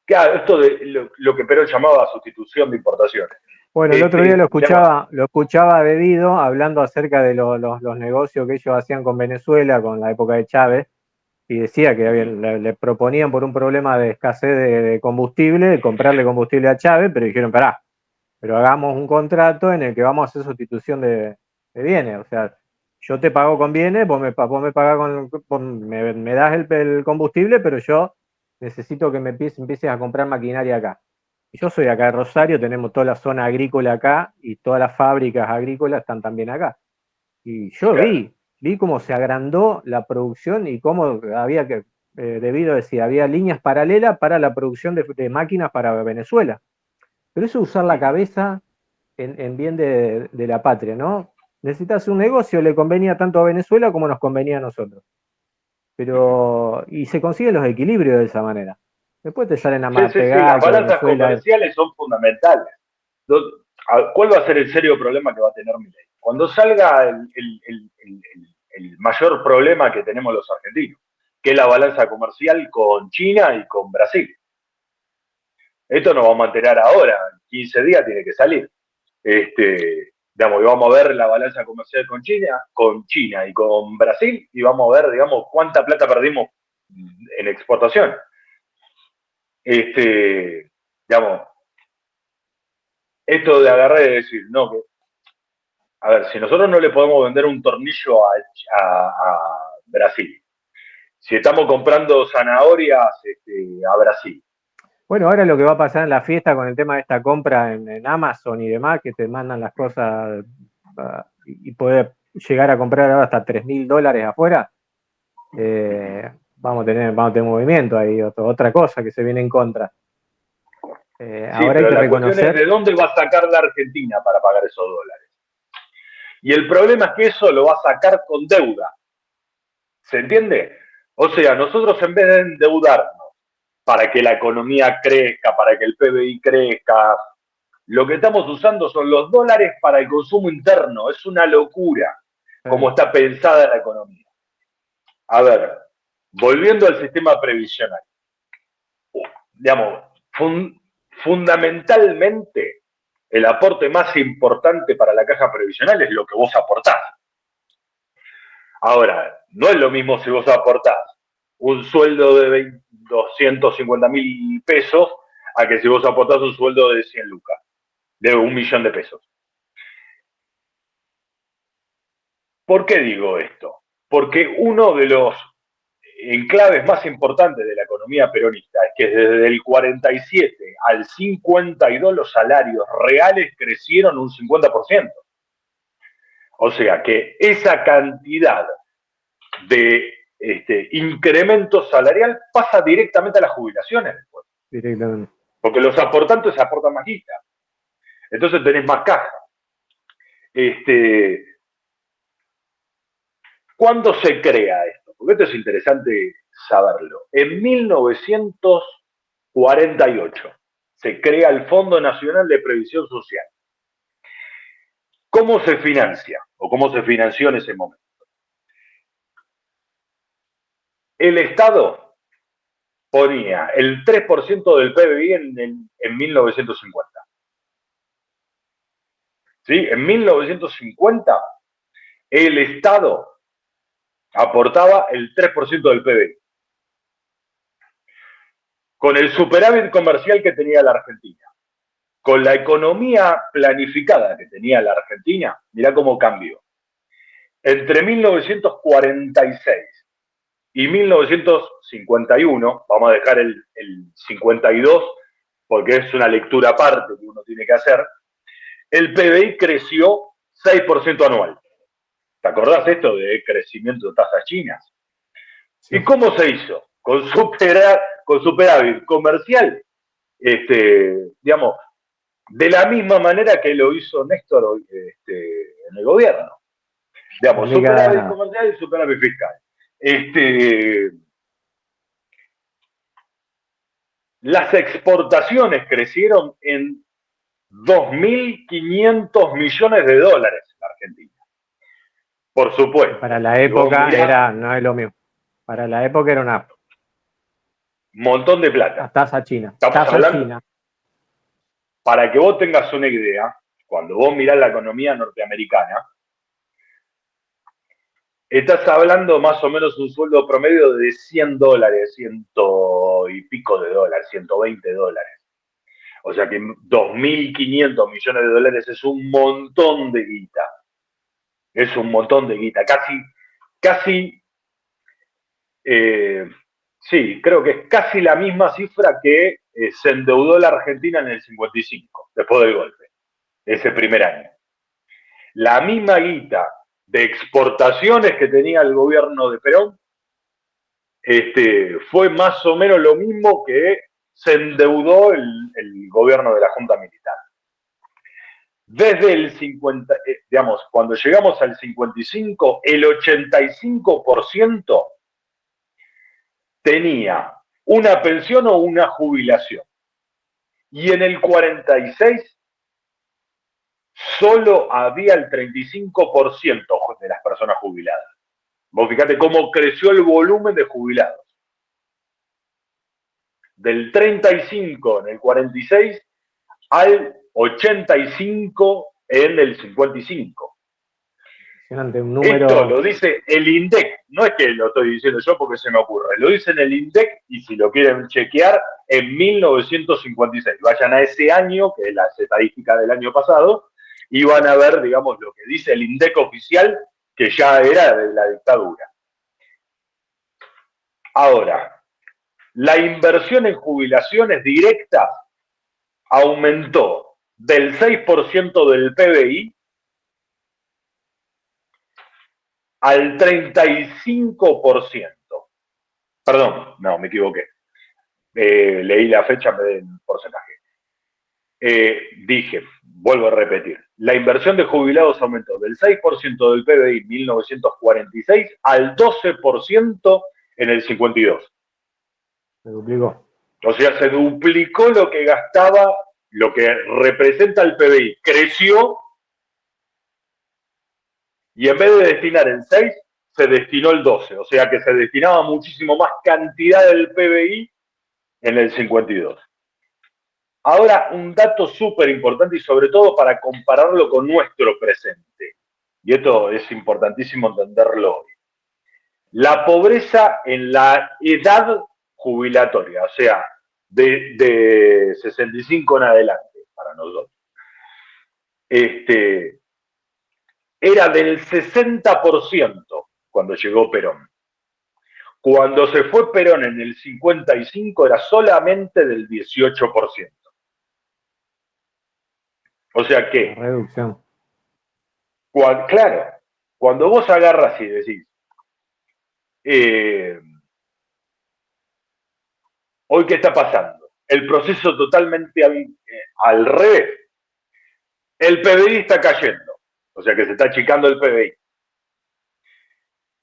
S2: Claro, esto de lo que Perón llamaba sustitución de importaciones.
S1: Bueno, el otro día
S2: Digamos,
S1: lo escuchaba de Vido hablando acerca de los negocios que ellos hacían con Venezuela, con la época de Chávez, y decía que le proponían por un problema de escasez de combustible, comprarle combustible a Chávez, pero dijeron, pará, pero hagamos un contrato en el que vamos a hacer sustitución de bienes. O sea, yo te pago con bienes, vos me pagás me das el combustible, pero yo necesito que me empieces a comprar maquinaria acá. Yo soy acá de Rosario, tenemos toda la zona agrícola acá y todas las fábricas agrícolas están también acá. Y yo
S2: claro.
S1: vi cómo se agrandó la producción y cómo había que, debido a decir, había líneas paralelas para la producción de máquinas para Venezuela. Pero eso es usar la cabeza en bien de la patria, ¿no? Necesitas un negocio, le convenía tanto a Venezuela como nos convenía a nosotros. Pero, y se consiguen los equilibrios de esa manera. Después te salen
S2: Sí,
S1: a
S2: sí, sí, las
S1: pegar que
S2: balanzas
S1: Venezuela.
S2: comerciales son fundamentales. ¿Cuál va a ser el serio problema que va a tener Milei? Cuando salga el mayor problema que tenemos los argentinos, que es la balanza comercial con China y con Brasil. Esto nos va a mantener ahora, en 15 días tiene que salir. Digamos, y vamos a ver la balanza comercial con China y con Brasil, y vamos a ver, digamos, cuánta plata perdimos en exportación. Digamos, esto de agarrar y decir, no, que, a ver, si nosotros no le podemos vender un tornillo a Brasil, si estamos comprando zanahorias a Brasil.
S1: Bueno, ahora lo que va a pasar en la fiesta con el tema de esta compra en Amazon y demás, que te mandan las cosas y poder llegar a comprar ahora hasta $3.000 afuera, vamos a tener movimiento ahí, otra cosa que se viene en contra.
S2: Sí,
S1: Ahora hay
S2: pero
S1: que
S2: la cuestión es
S1: reconocer.
S2: de dónde va a sacar la Argentina para pagar esos dólares. Y el problema es que eso lo va a sacar con deuda. ¿Se entiende? O sea, nosotros en vez de endeudarnos para que la economía crezca, para que el PBI crezca, lo que estamos usando son los dólares para el consumo interno. Es una locura cómo está pensada la economía. A ver, volviendo al sistema previsional, digamos, fundamentalmente el aporte más importante para la caja previsional es lo que vos aportás. Ahora, no es lo mismo si vos aportás un sueldo de 250.000 pesos a que si vos aportás un sueldo de 100 lucas, de 1.000.000 de pesos. ¿Por qué digo esto? Porque uno de los enclaves más importantes de la economía peronista es que desde el 47 al 52 los salarios reales crecieron un 50%. O sea que esa cantidad de incremento salarial pasa directamente a las jubilaciones después.
S1: Directamente.
S2: Porque los aportantes aportan más guita. Entonces tenés más caja. ¿Cuándo se crea esto? Porque esto es interesante saberlo. En 1948 se crea el Fondo Nacional de Previsión Social. ¿Cómo se financia? ¿O cómo se financió en ese momento? El Estado ponía el 3% del PBI en 1950. ¿Sí? En 1950 el Estado aportaba el 3% del PBI. Con el superávit comercial que tenía la Argentina, con la economía planificada que tenía la Argentina, mirá cómo cambió. Entre 1946 y 1951, vamos a dejar el 52 porque es una lectura aparte que uno tiene que hacer, el PBI creció 6% anual. ¿Te acordás esto de crecimiento de tasas chinas? Sí. ¿Y cómo se hizo? Con superávit comercial, digamos, de la misma manera que lo hizo Néstor en el gobierno. Digamos, superávit comercial y superávit fiscal. Las exportaciones crecieron en 2.500 millones de dólares en Argentina. Por supuesto.
S1: Para la época no es lo mismo. Para la época era una
S2: montón de plata.
S1: La tasa china.
S2: China. Para que vos tengas una idea, cuando vos mirás la economía norteamericana, estás hablando más o menos un sueldo promedio de $100, ciento y pico de dólares, $120. O sea que 2.500 millones de dólares es un montón de guita. Es un montón de guita. Casi, sí, creo que es casi la misma cifra que se endeudó la Argentina en el 55, después del golpe, ese primer año. La misma guita de exportaciones que tenía el gobierno de Perón, fue más o menos lo mismo que se endeudó el gobierno de la Junta Militar. Desde el 50, digamos, cuando llegamos al 55, el 85% tenía una pensión o una jubilación. Y en el 46 solo había el 35% de las personas jubiladas. Vos fíjate cómo creció el volumen de jubilados. Del 35 en el 46 al 85 en el 55.
S1: Un número...
S2: Esto lo dice el INDEC, no es que lo estoy diciendo yo porque se me ocurre, lo dice en el INDEC y si lo quieren chequear, en 1956. Vayan a ese año, que es la estadística del año pasado, y van a ver, digamos, lo que dice el INDEC oficial, que ya era de la dictadura. Ahora, la inversión en jubilaciones directas aumentó del 6% del PBI al 35%. Perdón, no, me equivoqué. Leí la fecha en vez del porcentaje. dije, vuelvo a repetir, la inversión de jubilados aumentó del 6% del PBI en 1946 al 12% en el 52.
S1: Se duplicó.
S2: O sea, se duplicó lo que gastaba, lo que representa el PBI. Creció y en vez de destinar el 6, se destinó el 12. O sea que se destinaba muchísimo más cantidad del PBI en el 52. Ahora, un dato súper importante y sobre todo para compararlo con nuestro presente. Y esto es importantísimo entenderlo hoy. La pobreza en la edad jubilatoria, o sea, de 65 en adelante para nosotros, era del 60% cuando llegó Perón. Cuando se fue Perón en el 55 era solamente del 18%. O sea
S1: La
S2: que,
S1: reducción.
S2: claro, cuando vos agarras y decís, hoy qué está pasando, el proceso totalmente al revés, el PBI está cayendo, o sea que se está achicando el PBI.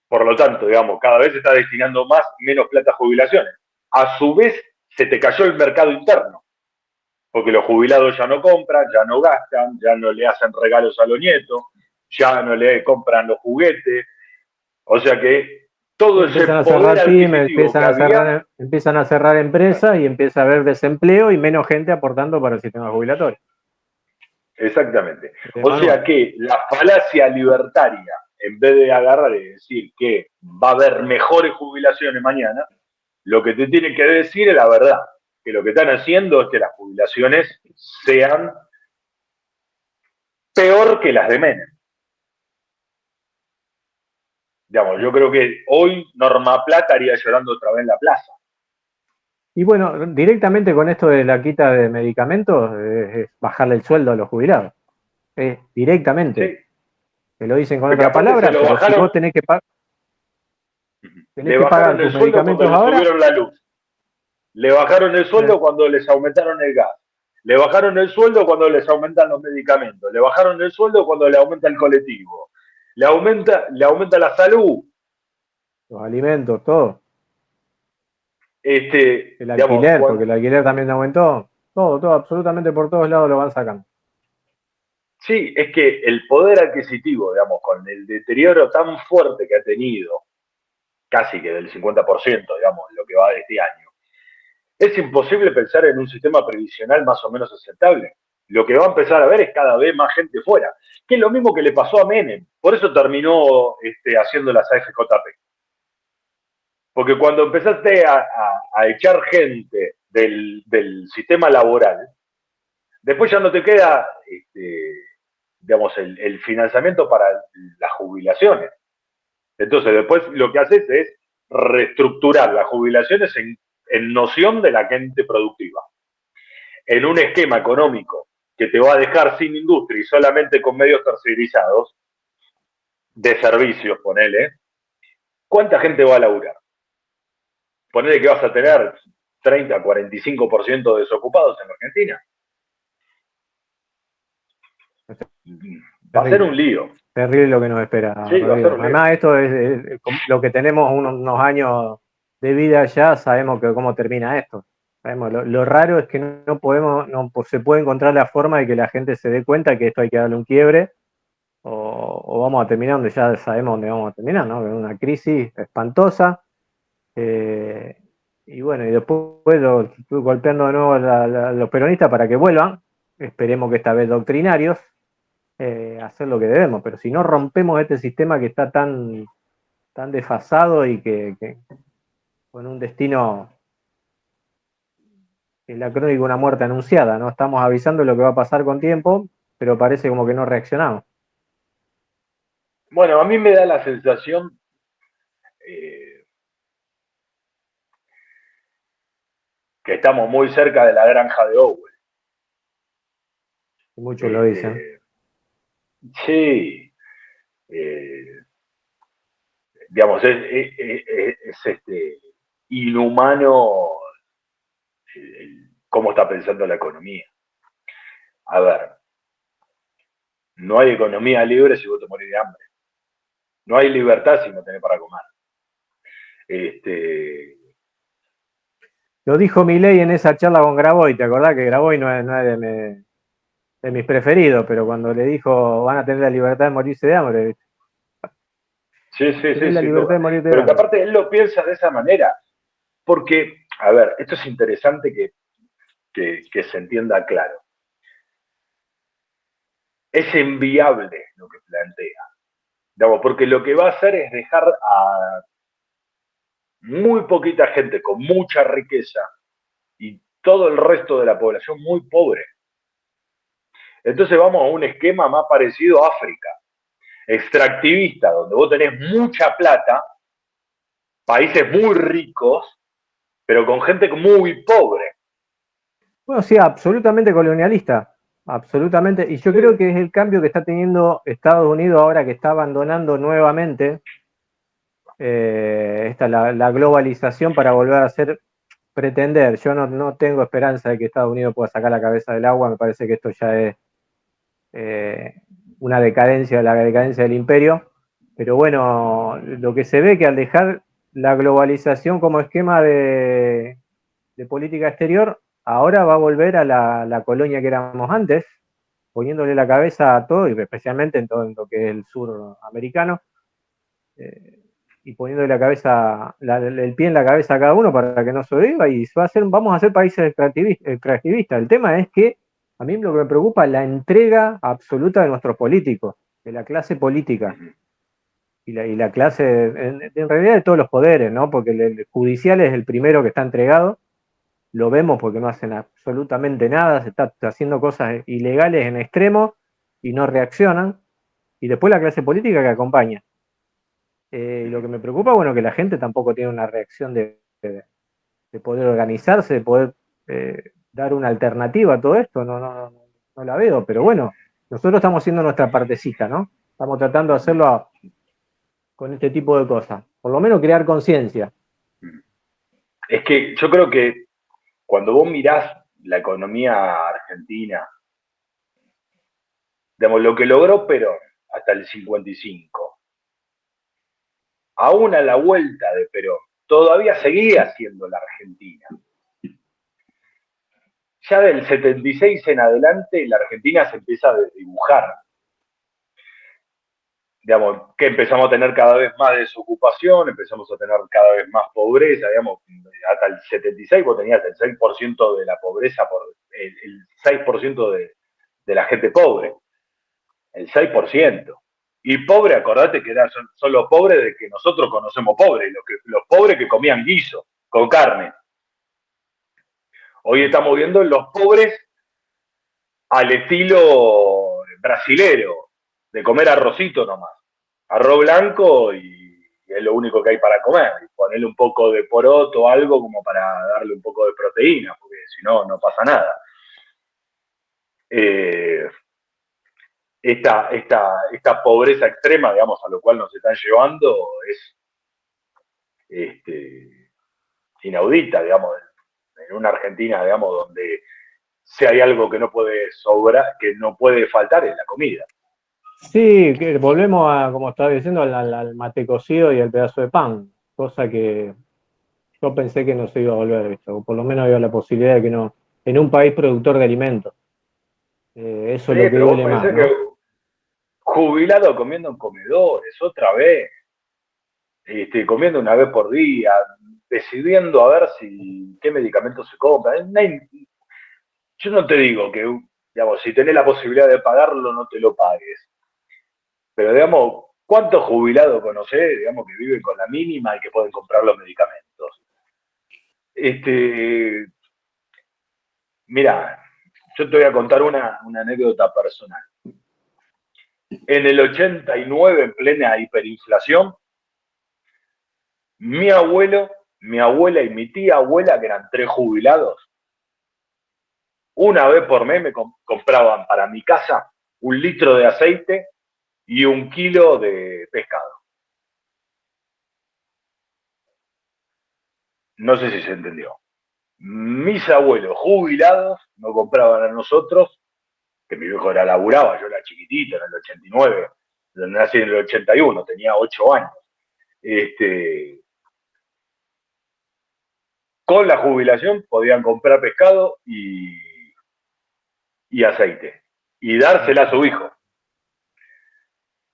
S2: Por lo tanto, digamos, cada vez se está destinando menos plata a jubilaciones. A su vez, se te cayó el mercado interno, porque los jubilados ya no compran, ya no gastan, ya no le hacen regalos a los nietos, ya no le compran los juguetes. O sea que todo ese
S1: Empiezan a
S2: poder
S1: cerrar pymes,
S2: adquisitivo que había,
S1: empiezan a cerrar empresas y empieza a haber desempleo y menos gente aportando para el sistema jubilatorio.
S2: exactamente.
S1: De
S2: O sea
S1: Manuel.
S2: que la falacia libertaria, en vez de agarrar y decir que va a haber mejores jubilaciones mañana, lo que te tiene que decir es la verdad, que lo que están haciendo es que las jubilaciones sean peor que las de Menem. Digamos, yo creo que hoy Norma Plata haría llorando otra vez en la plaza.
S1: Y bueno, directamente con esto de la quita de medicamentos, es bajarle el sueldo a los jubilados. Directamente.
S2: Sí,
S1: Te lo dicen con
S2: porque
S1: otra
S2: aparte se
S1: palabra,
S2: lo
S1: pero si
S2: bajaron,
S1: vos tenés
S2: le
S1: que pagar
S2: bajaron
S1: tus
S2: el sueldo cuando
S1: medicamentos
S2: le
S1: ahora,
S2: subieron la luz. Le bajaron el sueldo cuando les aumentaron el gas. Le bajaron el sueldo cuando les aumentan los medicamentos. Le bajaron el sueldo cuando le aumenta el colectivo. Le aumenta la salud.
S1: los alimentos, todo. El
S2: Digamos,
S1: alquiler, porque el alquiler también aumentó. Todo, absolutamente por todos lados lo van sacando.
S2: sí, es que el poder adquisitivo, digamos, con el deterioro tan fuerte que ha tenido, casi que del 50%, digamos, lo que va de este año, es imposible pensar en un sistema previsional más o menos aceptable. Lo que va a empezar a ver es cada vez más gente fuera, que es lo mismo que le pasó a Menem. Por eso terminó haciendo las AFJP. Porque cuando empezaste a echar gente del sistema laboral, después ya no te queda, digamos, el financiamiento para las jubilaciones. Entonces, después lo que haces es reestructurar las jubilaciones en noción de la gente productiva. En un esquema económico que te va a dejar sin industria y solamente con medios tercerizados, de servicios, ponele, ¿cuánta gente va a laburar? Ponele que vas a tener 30, 45% de desocupados en Argentina. Va a ser
S1: Terrible.
S2: un lío.
S1: Terrible lo que nos espera,
S2: Sí, va a ser
S1: Rodrigo.
S2: un lío.
S1: Además, esto es lo que tenemos unos años de vida ya, sabemos que cómo termina esto. Sabemos, lo raro es que no podemos, no se puede encontrar la forma de que la gente se dé cuenta que esto hay que darle un quiebre, o vamos a terminar donde ya sabemos dónde vamos a terminar, ¿no? En una crisis espantosa. Y bueno, y después golpeando de nuevo a los peronistas para que vuelvan, esperemos que esta vez doctrinarios, hacer lo que debemos, pero si no rompemos este sistema que está tan desfasado y que con un destino que es la crónica de una muerte anunciada, ¿no? Estamos avisando lo que va a pasar con tiempo, pero parece como que no reaccionamos.
S2: Bueno, a mí me da la sensación que estamos muy cerca de la granja de Orwell.
S1: Muchos lo dicen.
S2: Sí, digamos, es inhumano cómo está pensando la economía. A ver, no hay economía libre si vos te morís de hambre. No hay libertad si no tenés para comer.
S1: Lo dijo Milei en esa charla con Graboy, ¿te acordás que Graboy no es de mis preferidos, pero cuando le dijo van a tener la libertad de morirse de hambre,
S2: Sí, sí,
S1: tenés
S2: sí,
S1: la
S2: sin
S1: libertad
S2: duda.
S1: de morirte de
S2: Pero que
S1: hambre.
S2: aparte él lo piensa de esa manera, porque, a ver, esto es interesante que se entienda claro. Es inviable lo que plantea, digamos, porque lo que va a hacer es dejar a muy poquita gente con mucha riqueza y todo el resto de la población muy pobre. Entonces vamos a un esquema más parecido a África, extractivista, donde vos tenés mucha plata, países muy ricos, pero con gente muy pobre.
S1: Bueno, sí, absolutamente colonialista, absolutamente. Y yo
S2: Sí.
S1: creo que es el cambio que está teniendo Estados Unidos ahora que está abandonando nuevamente la globalización para volver a ser pretender. Yo no tengo esperanza de que Estados Unidos pueda sacar la cabeza del agua. Me parece que esto ya es eh, una decadencia, la decadencia del imperio. Pero bueno, lo que se ve que al dejar la globalización como esquema de política exterior, ahora va a volver a la colonia que éramos antes, poniéndole la cabeza a todo, y especialmente en todo lo que es el sur americano, y poniéndole el pie en la cabeza a cada uno para que no sobreviva, y vamos a ser países extractivistas. El tema es que a mí lo que me preocupa es la entrega absoluta de nuestros políticos, de la clase política, y la clase, en realidad de todos los poderes, ¿no? Porque el judicial es el primero que está entregado, lo vemos porque no hacen absolutamente nada, se está haciendo cosas ilegales en extremo y no reaccionan, y después la clase política que acompaña. Lo que me preocupa, bueno, que la gente tampoco tiene una reacción de poder organizarse, de poder dar una alternativa a todo esto, no la veo, pero bueno, nosotros estamos haciendo nuestra partecita, ¿no? Estamos tratando de hacerlo con este tipo de cosas, por lo menos crear conciencia.
S2: Es que yo creo que cuando vos mirás la economía argentina, digamos, lo que logró Perón hasta el 55, aún a la vuelta de Perón, todavía seguía siendo la Argentina. Ya del 76 en adelante, la Argentina se empieza a desdibujar. Digamos, que empezamos a tener cada vez más desocupación, empezamos a tener cada vez más pobreza, digamos, hasta el 76 vos tenías el 6% de la pobreza, el 6% de la gente pobre, el 6%. Y pobre, acordate que son los pobres de que nosotros conocemos pobres, los pobres que comían guiso, con carne. Hoy estamos viendo los pobres al estilo brasilero, de comer arrocito nomás. Arroz blanco y es lo único que hay para comer. Y ponerle un poco de poroto o algo como para darle un poco de proteína, porque si no, no pasa nada. Eh, esta pobreza extrema, digamos, a lo cual nos están llevando es inaudita, digamos, en una Argentina, digamos, donde si hay algo que no puede sobrar, que no puede faltar es la comida.
S1: Sí, que volvemos a, como estaba diciendo, al mate cocido y al pedazo de pan, cosa que yo pensé que no se iba a volver, ¿viste? O por lo menos había la posibilidad de que no, en un país productor de alimentos. Eso
S2: Sí,
S1: es lo que
S2: pero vos
S1: duele más,
S2: pensás que
S1: ¿no?
S2: jubilado comiendo en comedores, otra vez, comiendo una vez por día, decidiendo a ver qué medicamentos se compran. Yo no te digo que, digamos, si tenés la posibilidad de pagarlo, no te lo pagues. Pero, digamos, ¿cuántos jubilados conocés, digamos, que viven con la mínima y que pueden comprar los medicamentos? Mira, yo te voy a contar una anécdota personal. En el 89, en plena hiperinflación, mi abuelo, mi abuela y mi tía abuela, que eran tres jubilados, una vez por mes me compraban para mi casa 1 litro de aceite y 1 kilo de pescado. No sé si se entendió. Mis abuelos jubilados nos compraban a nosotros que mi viejo laburaba, yo era chiquitito en el 89, nací en el 81, tenía 8 años. Con la jubilación podían comprar pescado y aceite y dársela a su hijo.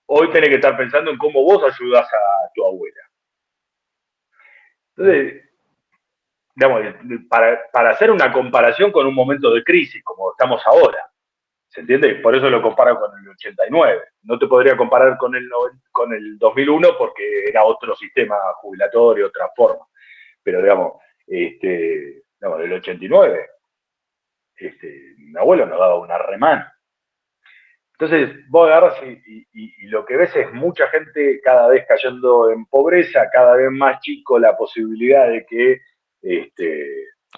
S2: Hoy tenés que estar pensando en cómo vos ayudás a tu abuela. Entonces, digamos, para hacer una comparación con un momento de crisis como estamos ahora, ¿se entiende? Por eso lo comparo con el 89. No te podría comparar con el 2001 porque era otro sistema jubilatorio, otra forma. Pero, digamos, del 89, mi abuelo nos daba una remana. Entonces, vos agarras y lo que ves es mucha gente cada vez cayendo en pobreza, cada vez más chico la posibilidad de que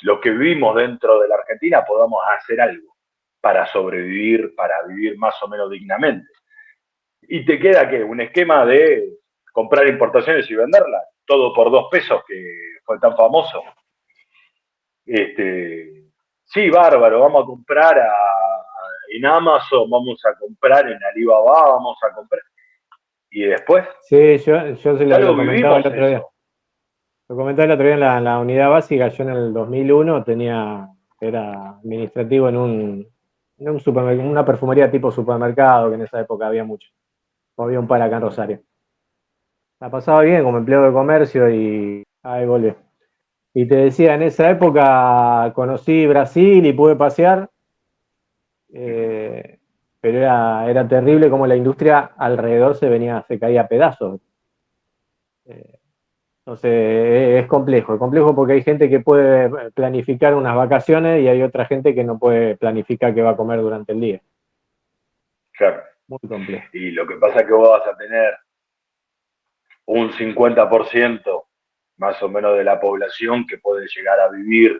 S2: los que vivimos dentro de la Argentina podamos hacer algo para sobrevivir, para vivir más o menos dignamente. Y te queda, ¿qué? Un esquema de comprar importaciones y venderlas, todo por 2 pesos, que fue tan famoso. Sí, bárbaro, vamos a comprar en Amazon, vamos a comprar en Alibaba, vamos a comprar. Y después,
S1: Sí, yo se
S2: lo
S1: comentaba
S2: vivimos
S1: el otro día.
S2: eso.
S1: Lo comentaba el otro día en la unidad básica. Yo en el 2001 era administrativo en un supermercado, una perfumería tipo supermercado, que en esa época había mucho. Había un par acá en Rosario. La pasaba bien como empleado de comercio y ahí volví. Y te decía, en esa época conocí Brasil y pude pasear, pero era terrible como la industria alrededor se caía a pedazos. Entonces es complejo porque hay gente que puede planificar unas vacaciones y hay otra gente que no puede planificar qué va a comer durante el día.
S2: Claro.
S1: Muy complejo.
S2: Y lo que pasa es que vos vas a tener un 50% más o menos de la población que puede llegar a vivir,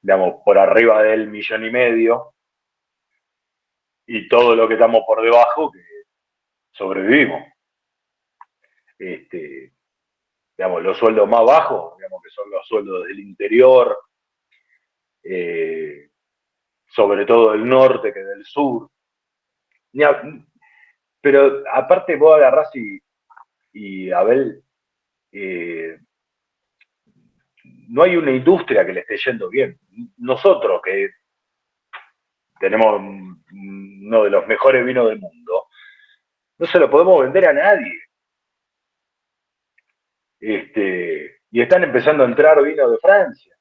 S2: digamos, por arriba del 1,5 millones, y todo lo que estamos por debajo que sobrevivimos. Digamos, los sueldos más bajos, digamos, que son los sueldos del interior, sobre todo del norte que del sur. Pero aparte vos agarrás y Abel, no hay una industria que le esté yendo bien. Nosotros, que tenemos uno de los mejores vinos del mundo, no se lo podemos vender a nadie. Y están empezando a entrar vinos de Francia.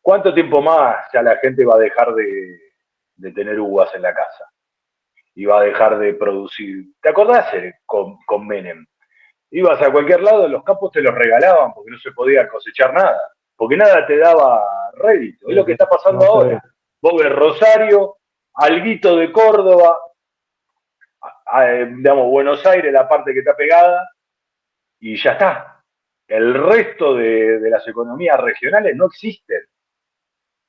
S2: ¿Cuánto tiempo más ya la gente va a dejar de tener uvas en la casa? Y va a dejar de producir. ¿Te acordás con Menem? Ibas a cualquier lado, los campos te los regalaban porque no se podía cosechar nada, porque nada te daba rédito. Es lo que está pasando ahora. Vos ves Rosario, alguito de Córdoba, digamos, Buenos Aires, la parte que está pegada, y ya está. El resto de las economías regionales no existen.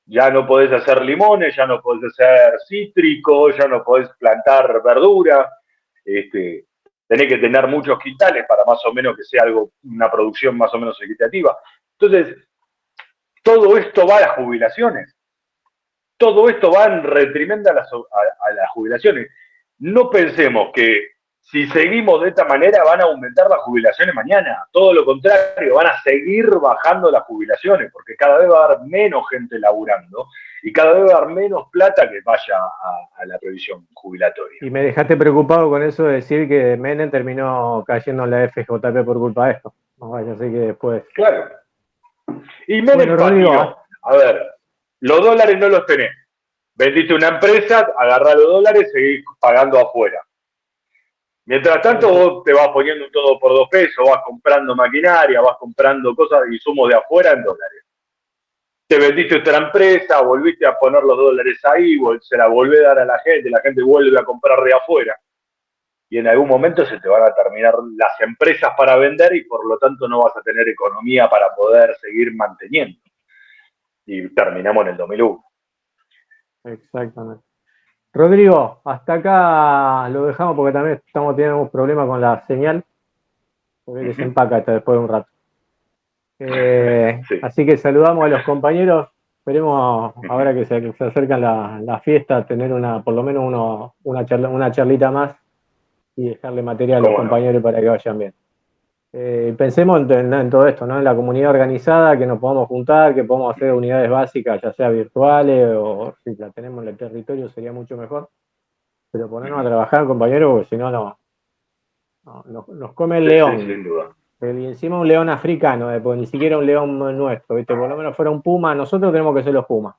S2: Ya no podés hacer limones, ya no podés hacer cítricos, ya no podés plantar verdura. Tenés que tener muchos quintales para más o menos que sea una producción más o menos equitativa. Entonces, todo esto va a las jubilaciones. Todo esto va en retrimenda a las jubilaciones. No pensemos que si seguimos de esta manera van a aumentar las jubilaciones mañana. Todo lo contrario, van a seguir bajando las jubilaciones porque cada vez va a haber menos gente laburando y cada vez va a haber menos plata que vaya a la previsión jubilatoria.
S1: Y me dejaste preocupado con eso de decir que Menem terminó cayendo en la FJP por culpa de esto. No vaya a ser que después.
S2: Claro. Y Menem patinó. A ver, los dólares no los tenés. Vendiste una empresa, agarrá los dólares, seguís pagando afuera. Mientras tanto, vos te vas poniendo todo por 2 pesos, vas comprando maquinaria, vas comprando cosas, insumos de afuera en dólares. Te vendiste otra empresa, volviste a poner los dólares ahí, se la volvés a dar a la gente vuelve a comprar de afuera. Y en algún momento se te van a terminar las empresas para vender y por lo tanto no vas a tener economía para poder seguir manteniendo. Y terminamos en el 2001.
S1: Exactamente. Rodrigo, hasta acá lo dejamos porque también estamos teniendo un problema con la señal, porque se empaca hasta después de un rato. Sí. Así que saludamos a los compañeros Esperemos, ahora que se acercan las fiestas, tener por lo menos una charlita más y dejarle material a los
S2: ¿Cómo no?
S1: compañeros para que vayan bien. Pensemos en todo esto, ¿no? En la comunidad organizada, que nos podamos juntar, que podamos hacer unidades básicas, ya sea virtuales o si la tenemos en el territorio sería mucho mejor. Pero ponernos a trabajar, compañeros, porque si no, nos come el
S2: Sí, sí,
S1: león.
S2: sin duda.
S1: Y encima un león africano, porque ni siquiera un león nuestro, ¿viste? Por lo menos fuera un puma, nosotros tenemos que ser los pumas,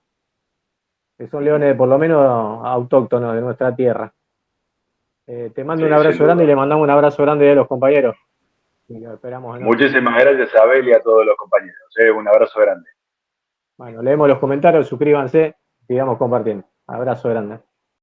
S1: que son leones por lo menos autóctonos de nuestra tierra. Te mando un
S2: Sí, sin
S1: abrazo grande y
S2: duda.
S1: le mandamos un abrazo grande a los compañeros. Y lo esperamos en otra.
S2: Muchísimas gracias a Abel y a todos los compañeros. Un abrazo grande.
S1: Bueno, leemos los comentarios, suscríbanse, sigamos compartiendo. Abrazo grande.